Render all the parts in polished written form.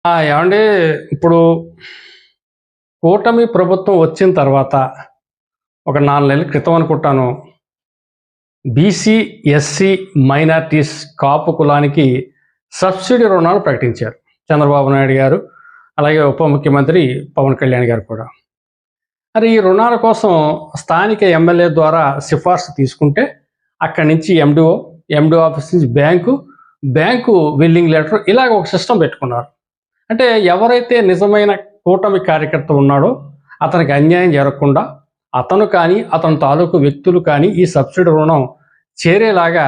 ఏవండీ ఇప్పుడు కూటమి ప్రభుత్వం వచ్చిన తర్వాత ఒక 4 నెలల క్రితం అనుకుంటాను. బీసీ, ఎస్సీ, మైనారిటీస్, కాపు కులానికి సబ్సిడీ రుణాలు ప్రకటించారు చంద్రబాబు నాయుడు గారు, అలాగే ఉప ముఖ్యమంత్రి పవన్ కళ్యాణ్ గారు కూడా. మరి ఈ రుణాల కోసం స్థానిక ఎమ్మెల్యే ద్వారా సిఫార్సు తీసుకుంటే అక్కడి నుంచి ఎండిఓ ఆఫీస్ నుంచి బ్యాంకు విల్లింగ్ లెటర్, ఇలాగ ఒక సిస్టమ్ పెట్టుకున్నారు. అంటే ఎవరైతే నిజమైన కూటమి కార్యకర్త ఉన్నాడో అతనికి అన్యాయం జరగకుండా అతను కానీ అతని తాలూకు వ్యక్తులు కానీ ఈ సబ్సిడీ రుణం చేరేలాగా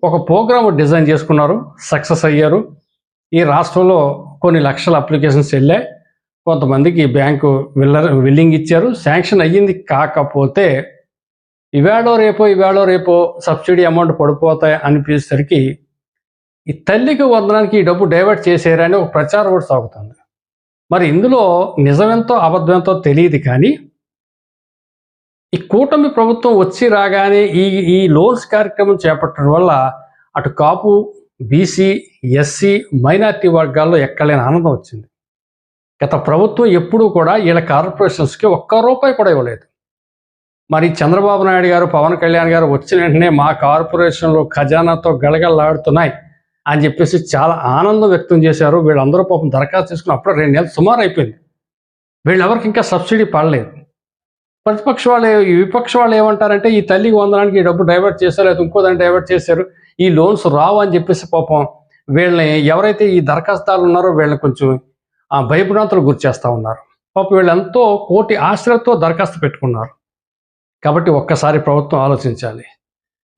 ఒక ప్రోగ్రామ్ డిజైన్ చేసుకున్నారు. సక్సెస్ అయ్యారు. ఈ రాష్ట్రంలో కొన్ని లక్షల అప్లికేషన్స్ వెళ్ళాయి. కొంతమందికి బ్యాంకు విల్లింగ్ ఇచ్చారు, శాంక్షన్ అయ్యింది. కాకపోతే ఇవాళో రేపో సబ్సిడీ అమౌంట్ పడిపోతాయి అనిపించేసరికి ఈ తల్లికి వందనానికి ఈ డబ్బు డైవర్ట్ చేసేరని ఒక ప్రచారం కూడా సాగుతుంది. మరి ఇందులో నిజమెంతో అబద్ధమెంతో తెలియదు. కానీ ఈ కూటమి ప్రభుత్వం వచ్చి రాగానే ఈ లోన్స్ కార్యక్రమం చేపట్టడం వల్ల అటు కాపు, బీసీ, ఎస్సీ, మైనారిటీ వర్గాల్లో ఎక్కలేని ఆనందం వచ్చింది. గత ప్రభుత్వం ఎప్పుడూ కూడా వీళ్ళ కార్పొరేషన్స్కి ₹1 కూడా ఇవ్వలేదు. మరి చంద్రబాబు నాయుడు గారు, పవన్ కళ్యాణ్ గారు వచ్చిన వెంటనే మా కార్పొరేషన్లు ఖజానాతో గలగలలాడుతున్నాయి అని చెప్పేసి చాలా ఆనందం వ్యక్తం చేశారు. వీళ్ళందరూ పాపం దరఖాస్తు చేసుకుని అప్పుడు 2 నెలలు సుమారు అయిపోయింది. వీళ్ళెవరికి ఇంకా సబ్సిడీ పడలేదు. విపక్ష వాళ్ళు ఏమంటారంటే ఈ తల్లికి వందనానికి ఈ డబ్బు డైవర్ట్ చేశారు, లేదా ఇంకో దాన్ని డైవర్ట్ చేశారు, ఈ లోన్స్ రావు అని చెప్పేసి పాపం వీళ్ళని, ఎవరైతే ఈ దరఖాస్తుదారులు ఉన్నారో వీళ్ళని కొంచెం భయభ్రాంతులు గురి చేస్తూ ఉన్నారు. పాపం వీళ్ళు ఎంతో కోటి ఆశలతో దరఖాస్తు పెట్టుకున్నారు. కాబట్టి ఒక్కసారి ప్రభుత్వం ఆలోచించాలి.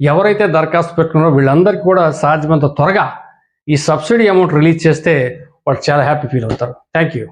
ఎవరైతే దరఖాస్తు పెట్టుకున్నారో వీళ్ళందరికీ కూడా సాధ్యమైనంత త్వరగా ఈ సబ్సిడీ అమౌంట్ రిలీజ్ చేస్తే వాళ్ళు చాలా హ్యాపీ ఫీల్ అవుతారు. Thank you.